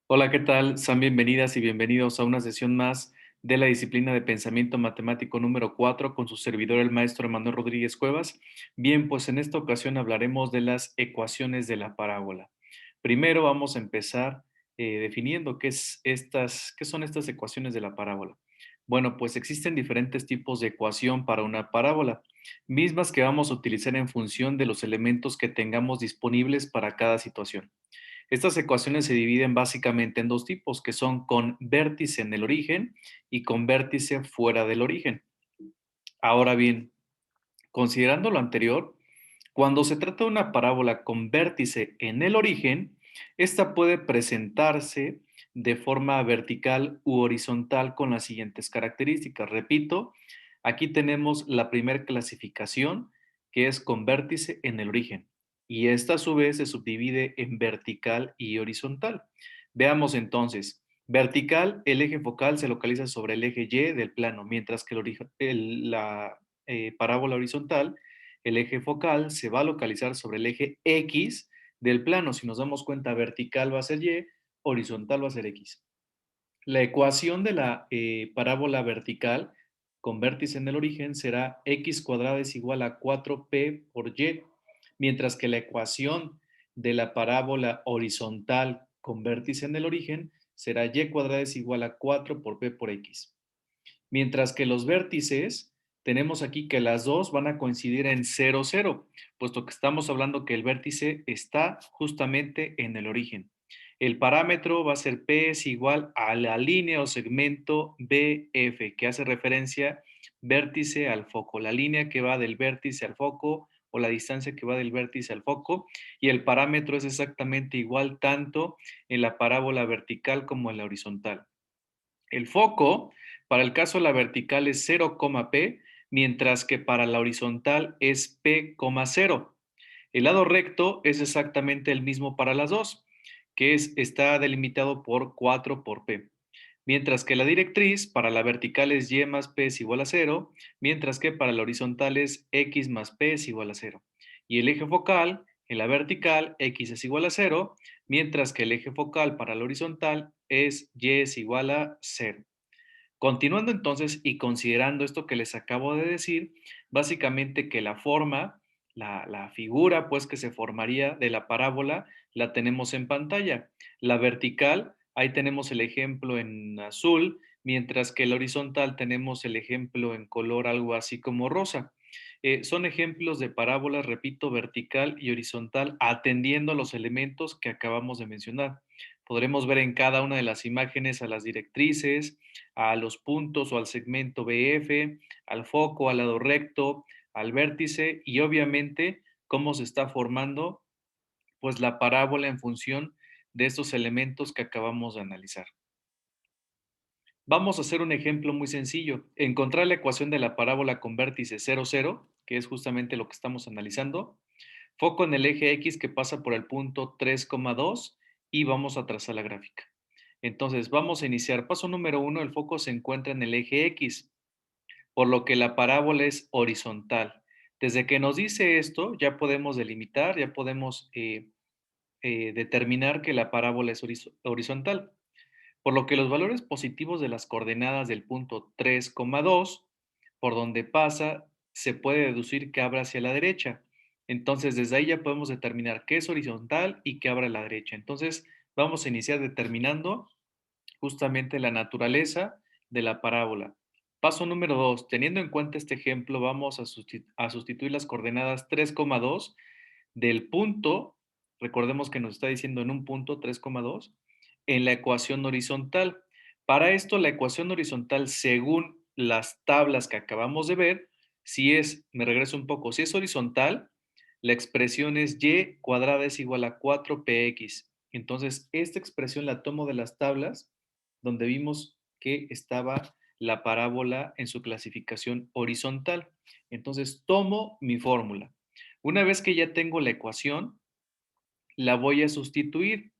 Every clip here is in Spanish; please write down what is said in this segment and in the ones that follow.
Hola, ¿qué tal? Sean bienvenidas y bienvenidos a una sesión más de la disciplina de pensamiento matemático número 4 con su servidor, el maestro Emanuel Rodríguez Cuevas. Bien, pues en esta ocasión hablaremos de las ecuaciones de la parábola. Primero vamos a empezar definiendo qué son estas ecuaciones de la parábola. Bueno, pues existen diferentes tipos de ecuación para una parábola, mismas que vamos a utilizar en función de los elementos que tengamos disponibles para cada situación. Estas ecuaciones se dividen básicamente en dos tipos, que son con vértice en el origen y con vértice fuera del origen. Ahora bien, considerando lo anterior, cuando se trata de una parábola con vértice en el origen, esta puede presentarse de forma vertical u horizontal con las siguientes características. Repito, aquí tenemos la primera clasificación, que es con vértice en el origen, y esta a su vez se subdivide en vertical y horizontal. Veamos entonces. Vertical, el eje focal se localiza sobre el eje Y del plano, mientras que la parábola horizontal, el eje focal se va a localizar sobre el eje X del plano. Si nos damos cuenta, vertical va a ser Y, horizontal va a ser X. La ecuación de la parábola vertical con vértice en el origen será x cuadrada es igual a 4p por y, mientras que la ecuación de la parábola horizontal con vértice en el origen será y cuadrada es igual a 4 por p por x. Mientras que los vértices, tenemos aquí que las dos van a coincidir en 0, 0, puesto que estamos hablando que el vértice está justamente en el origen. El parámetro va a ser P es igual a la línea o segmento BF, que hace referencia vértice al foco, la línea que va del vértice al foco o la distancia que va del vértice al foco, y el parámetro es exactamente igual tanto en la parábola vertical como en la horizontal. El foco, para el caso de la vertical, es 0, p, mientras que para la horizontal es p, 0. El lado recto es exactamente el mismo para las dos, que está delimitado por 4 por p. Mientras que la directriz para la vertical es y más p es igual a 0, mientras que para la horizontal es x más p es igual a 0. Y el eje focal, en la vertical, x es igual a 0, mientras que el eje focal para la horizontal es y es igual a 0. Continuando entonces y considerando esto que les acabo de decir, básicamente que la forma, la figura pues que se formaría de la parábola, la tenemos en pantalla. La vertical, ahí tenemos el ejemplo en azul, mientras que la horizontal tenemos el ejemplo en color algo así como rosa. Son ejemplos de parábolas, repito, vertical y horizontal, atendiendo a los elementos que acabamos de mencionar. Podremos ver en cada una de las imágenes a las directrices, a los puntos o al segmento BF, al foco, al lado recto, al vértice y obviamente cómo se está formando pues la parábola en función de estos elementos que acabamos de analizar. Vamos a hacer un ejemplo muy sencillo. Encontrar la ecuación de la parábola con vértice 0, 0, que es justamente lo que estamos analizando. Foco en el eje X que pasa por el punto 3,2 y vamos a trazar la gráfica. Entonces, vamos a iniciar. Paso número 1, el foco se encuentra en el eje X, por lo que la parábola es horizontal. Desde que nos dice esto, ya podemos delimitar, ya podemos determinar que la parábola es horizontal, por lo que los valores positivos de las coordenadas del punto 3,2, por donde pasa, se puede deducir que abra hacia la derecha. Entonces, desde ahí ya podemos determinar qué es horizontal y qué abre a la derecha. Entonces, vamos a iniciar determinando justamente la naturaleza de la parábola. Paso número 2. Teniendo en cuenta este ejemplo, vamos a sustituir las coordenadas 3,2 del punto, recordemos que nos está diciendo en un punto 3,2, en la ecuación horizontal. Para esto, la ecuación horizontal, según las tablas que acabamos de ver, si es, me regreso un poco, si es horizontal, la expresión es y cuadrada es igual a 4px. Entonces, esta expresión la tomo de las tablas donde vimos que estaba la parábola en su clasificación horizontal. Entonces, tomo mi fórmula. Una vez que ya tengo la ecuación, la voy a sustituir,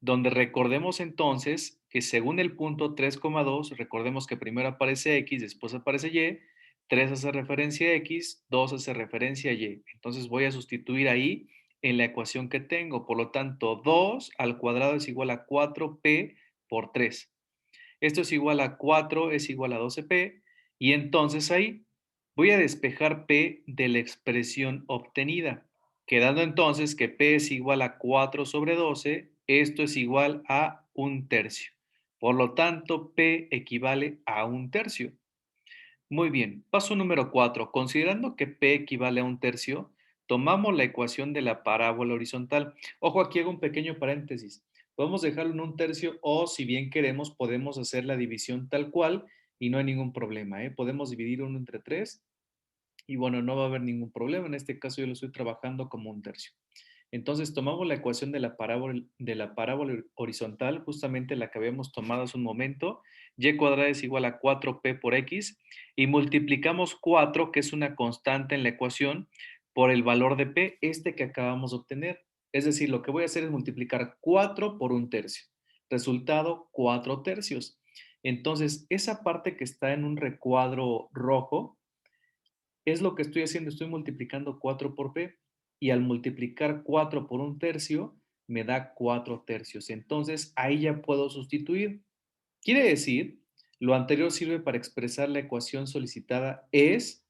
donde recordemos entonces que según el punto 3,2, recordemos que primero aparece X, después aparece Y, 3 hace referencia a X, 2 hace referencia a Y. Entonces voy a sustituir ahí en la ecuación que tengo. Por lo tanto, 2 al cuadrado es igual a 4p por 3. Esto es igual a 4 es igual a 12p. Y entonces ahí voy a despejar p de la expresión obtenida, quedando entonces que p es igual a 4 sobre 12. Esto es igual a un tercio. Por lo tanto, p equivale a un tercio. Muy bien, paso número 4. Considerando que P equivale a un tercio, tomamos la ecuación de la parábola horizontal. Ojo, aquí hago un pequeño paréntesis. Podemos dejarlo en un tercio o, si bien queremos, podemos hacer la división tal cual y no hay ningún problema, ¿eh? Podemos dividir 1 entre 3 y bueno, no va a haber ningún problema. En este caso yo lo estoy trabajando como un tercio. Entonces tomamos la ecuación de la parábola horizontal, justamente la que habíamos tomado hace un momento, y cuadrada es igual a 4p por x, y multiplicamos 4, que es una constante en la ecuación, por el valor de p, este que acabamos de obtener. Es decir, lo que voy a hacer es multiplicar 4 por un tercio. Resultado, 4 tercios. Entonces, esa parte que está en un recuadro rojo, es lo que estoy haciendo, estoy multiplicando 4 por p y al multiplicar 4 por un tercio me da 4 tercios. Entonces ahí ya puedo sustituir. Quiere decir, lo anterior sirve para expresar la ecuación solicitada es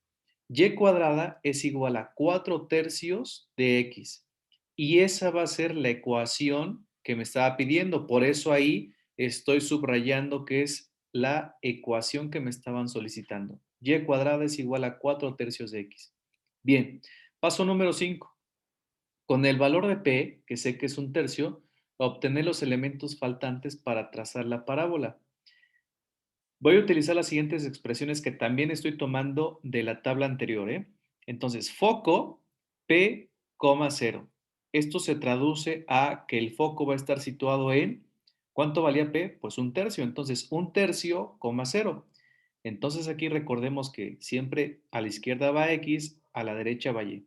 y cuadrada es igual a 4 tercios de x. Y esa va a ser la ecuación que me estaba pidiendo. Por eso ahí estoy subrayando que es la ecuación que me estaban solicitando. Y cuadrada es igual a 4 tercios de x. Bien, paso número 5. Con el valor de p, que sé que es un tercio, obtener los elementos faltantes para trazar la parábola. Voy a utilizar las siguientes expresiones que también estoy tomando de la tabla anterior, ¿eh? Entonces, foco P, 0. Esto se traduce a que el foco va a estar situado en, ¿cuánto valía P? Pues un tercio. Entonces, un tercio, 0. Entonces, aquí recordemos que siempre a la izquierda va X, a la derecha va Y.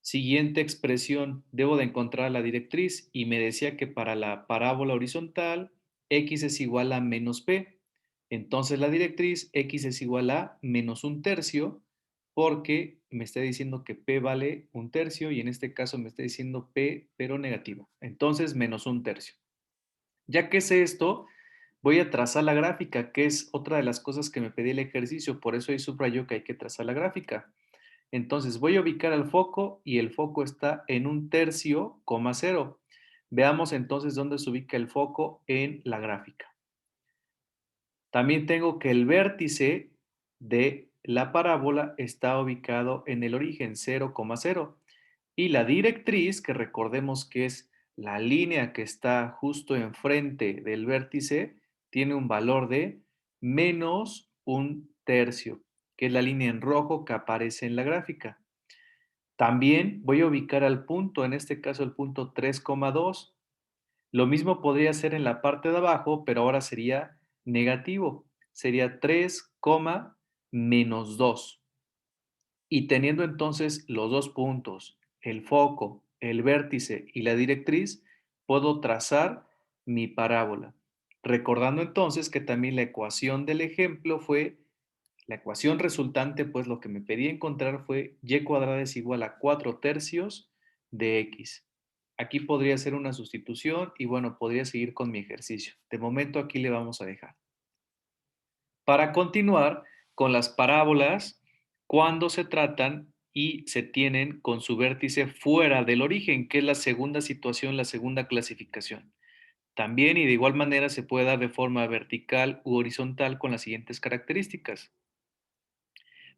Siguiente expresión, debo de encontrar la directriz y me decía que para la parábola horizontal, x es igual a menos p. Entonces la directriz x es igual a menos un tercio porque me está diciendo que p vale un tercio y en este caso me está diciendo p pero negativo. Entonces menos un tercio. Ya que sé esto, voy a trazar la gráfica, que es otra de las cosas que me pedí el ejercicio, por eso ahí subrayo que hay que trazar la gráfica. Entonces voy a ubicar al foco y el foco está en un tercio, 0. Veamos entonces dónde se ubica el foco en la gráfica. También tengo que el vértice de la parábola está ubicado en el origen 0,0. Y la directriz, que recordemos que es la línea que está justo enfrente del vértice, tiene un valor de menos un tercio, que es la línea en rojo que aparece en la gráfica. También voy a ubicar al punto, en este caso el punto 3,2. Lo mismo podría ser en la parte de abajo, pero ahora sería negativo. Sería 3, menos 2. Y teniendo entonces los dos puntos, el foco, el vértice y la directriz, puedo trazar mi parábola. Recordando entonces que también la ecuación del ejemplo fue la ecuación resultante, pues lo que me pedí encontrar fue y cuadrada es igual a 4 tercios de x. Aquí podría hacer una sustitución y bueno, podría seguir con mi ejercicio. De momento aquí le vamos a dejar. Para continuar con las parábolas, cuando se tratan y se tienen con su vértice fuera del origen, que es la segunda situación, la segunda clasificación. También y de igual manera se puede dar de forma vertical u horizontal con las siguientes características.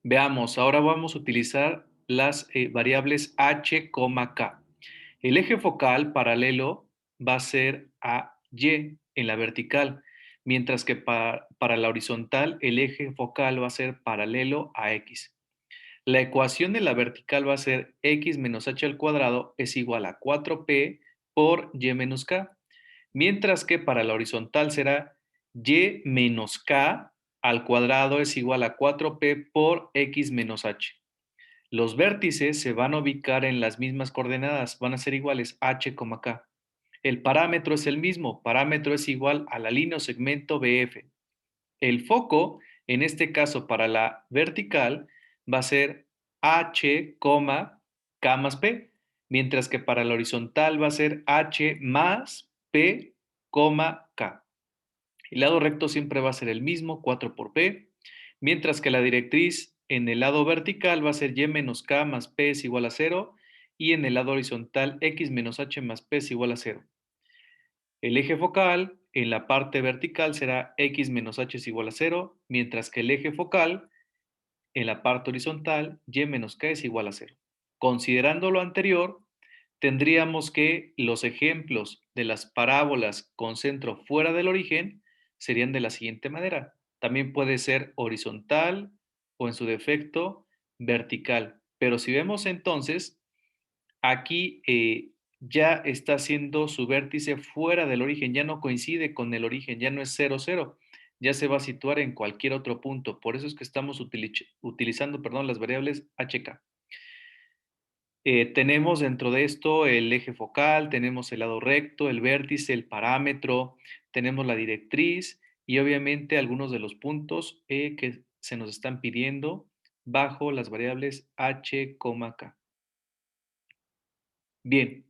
Veamos, ahora vamos a utilizar las variables h, k. El eje focal paralelo va a ser a y en la vertical, mientras que para la horizontal el eje focal va a ser paralelo a x. La ecuación de la vertical va a ser x menos h al cuadrado es igual a 4p por y menos k, mientras que para la horizontal será y menos k al cuadrado es igual a 4p por x menos h. Los vértices se van a ubicar en las mismas coordenadas, van a ser iguales h, k. El parámetro es el mismo, parámetro es igual a la línea o segmento BF. El foco, en este caso para la vertical, va a ser h, k más p. mientras que para la horizontal va a ser h más p, k. El lado recto siempre va a ser el mismo, 4 por p, mientras que la directriz en el lado vertical va a ser y menos k más p es igual a 0, y en el lado horizontal x menos h más p es igual a 0. El eje focal en la parte vertical será x menos h es igual a 0, mientras que el eje focal en la parte horizontal y menos k es igual a 0. Considerando lo anterior, tendríamos que los ejemplos de las parábolas con centro fuera del origen serían de la siguiente manera. También puede ser horizontal o en su defecto vertical. Pero si vemos entonces, aquí ya está haciendo su vértice fuera del origen, ya no coincide con el origen, ya no es 0, 0, ya se va a situar en cualquier otro punto. Por eso es que estamos utilizando, perdón, las variables HK. Tenemos dentro de esto el eje focal, tenemos el lado recto, el vértice, el parámetro, tenemos la directriz y obviamente algunos de los puntos que se nos están pidiendo bajo las variables h, k. Bien,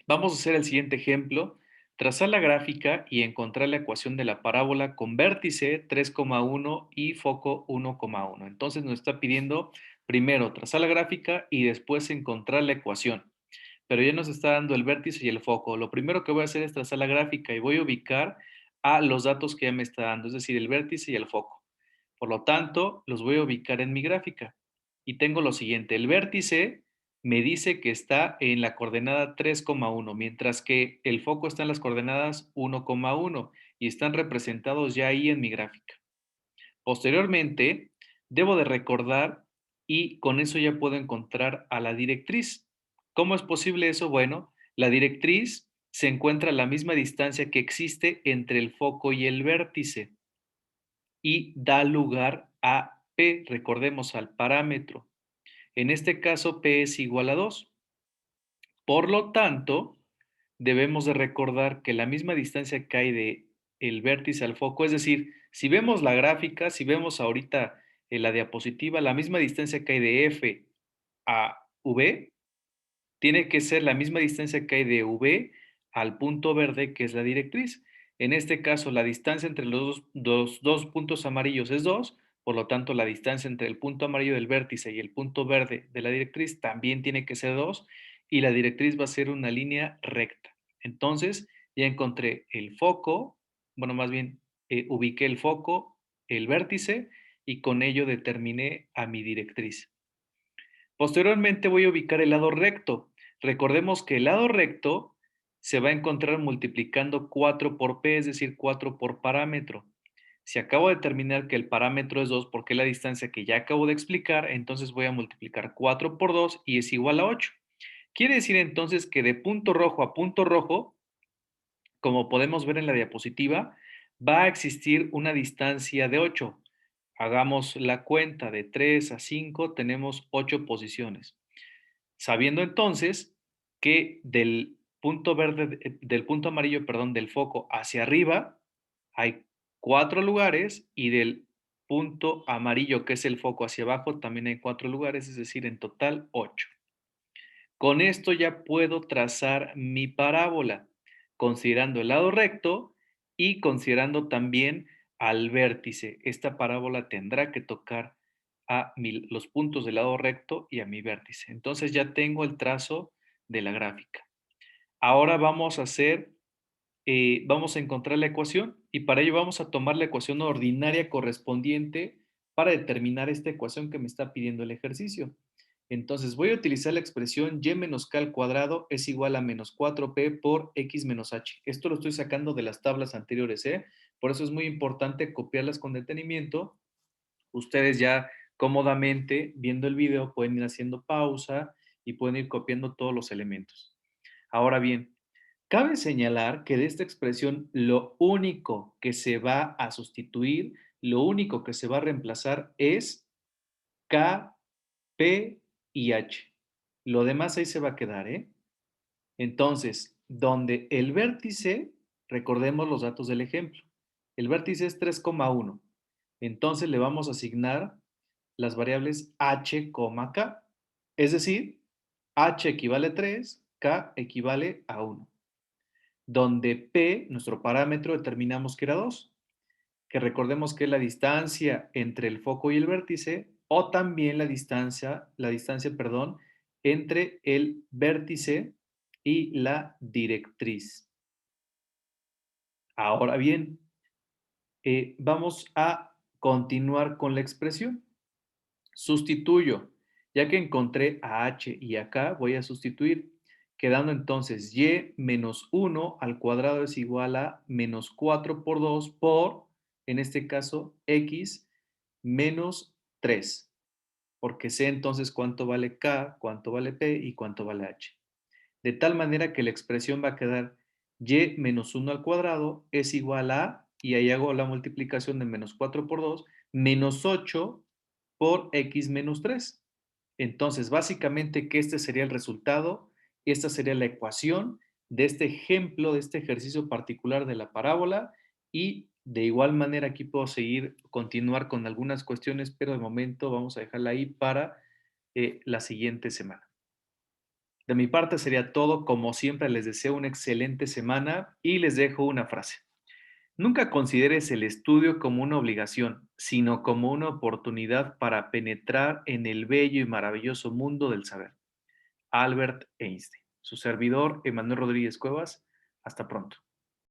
vamos a hacer el siguiente ejemplo. Trazar la gráfica y encontrar la ecuación de la parábola con vértice 3,1 y foco 1,1. Entonces nos está pidiendo primero trazar la gráfica y después encontrar la ecuación. Pero ya nos está dando el vértice y el foco. Lo primero que voy a hacer es trazar la gráfica y voy a ubicar a los datos que ya me está dando, es decir, el vértice y el foco. Por lo tanto, los voy a ubicar en mi gráfica. Y tengo lo siguiente, el vértice me dice que está en la coordenada 3,1, mientras que el foco está en las coordenadas 1,1 y están representados ya ahí en mi gráfica. Posteriormente, debo de recordar y con eso ya puedo encontrar a la directriz. ¿Cómo es posible eso? Bueno, la directriz se encuentra a la misma distancia que existe entre el foco y el vértice y da lugar a P, recordemos al parámetro. En este caso, P es igual a 2. Por lo tanto, debemos de recordar que la misma distancia que hay de el vértice al foco, es decir, si vemos la gráfica, si vemos ahorita en la diapositiva, la misma distancia que hay de F a V, tiene que ser la misma distancia que hay de V al punto verde, que es la directriz. En este caso, la distancia entre los dos puntos amarillos es 2, por lo tanto, la distancia entre el punto amarillo del vértice y el punto verde de la directriz también tiene que ser 2, y la directriz va a ser una línea recta. Entonces, ya encontré el foco, bueno, más bien, ubiqué el foco, el vértice, y con ello determiné a mi directriz. Posteriormente voy a ubicar el lado recto. Recordemos que el lado recto se va a encontrar multiplicando 4 por p, es decir, 4 por parámetro. Si acabo de determinar que el parámetro es 2 porque es la distancia que ya acabo de explicar, entonces voy a multiplicar 4 por 2 y es igual a 8. Quiere decir entonces que de punto rojo a punto rojo, como podemos ver en la diapositiva, va a existir una distancia de 8. Hagamos la cuenta de 3 a 5, tenemos 8 posiciones. Sabiendo entonces que del punto verde, del punto amarillo, perdón, del foco hacia arriba hay 4 lugares y del punto amarillo, que es el foco, hacia abajo también hay 4 lugares, es decir, en total 8. Con esto ya puedo trazar mi parábola, considerando el lado recto y considerando también al vértice. Esta parábola tendrá que tocar a los puntos del lado recto y a mi vértice. Entonces ya tengo el trazo de la gráfica. Ahora vamos a hacer, vamos a encontrar la ecuación y para ello vamos a tomar la ecuación ordinaria correspondiente para determinar esta ecuación que me está pidiendo el ejercicio. Entonces voy a utilizar la expresión y menos k al cuadrado es igual a menos 4p por x menos h. Esto lo estoy sacando de las tablas anteriores, ¿eh? Por eso es muy importante copiarlas con detenimiento. Ustedes ya cómodamente viendo el video pueden ir haciendo pausa y pueden ir copiando todos los elementos. Ahora bien, cabe señalar que de esta expresión lo único que se va a sustituir, lo único que se va a reemplazar es k, p y h. Lo demás ahí se va a quedar, ¿eh? Entonces, donde el vértice, recordemos los datos del ejemplo, el vértice es 3,1. Entonces le vamos a asignar las variables h, k. Es decir, H equivale a 3, K equivale a 1, donde P, nuestro parámetro, determinamos que era 2, que recordemos que es la distancia entre el foco y el vértice, o también la distancia, perdón, entre el vértice y la directriz. Ahora bien, vamos a continuar con la expresión. Sustituyo, ya que encontré a h y a k, voy a sustituir, quedando entonces y menos 1 al cuadrado es igual a menos 4 por 2 por, en este caso, x menos 3, porque sé entonces cuánto vale k, cuánto vale p y cuánto vale h. De tal manera que la expresión va a quedar y menos 1 al cuadrado es igual a, y ahí hago la multiplicación de menos 4 por 2, menos 8 por x menos 3. Entonces, básicamente que este sería el resultado, esta sería la ecuación de este ejemplo, de este ejercicio particular de la parábola, y de igual manera aquí puedo continuar con algunas cuestiones, pero de momento vamos a dejarla ahí para la siguiente semana. De mi parte sería todo. Como siempre, les deseo una excelente semana y les dejo una frase. Nunca consideres el estudio como una obligación, sino como una oportunidad para penetrar en el bello y maravilloso mundo del saber. Albert Einstein. Su servidor, Emanuel Rodríguez Cuevas. Hasta pronto.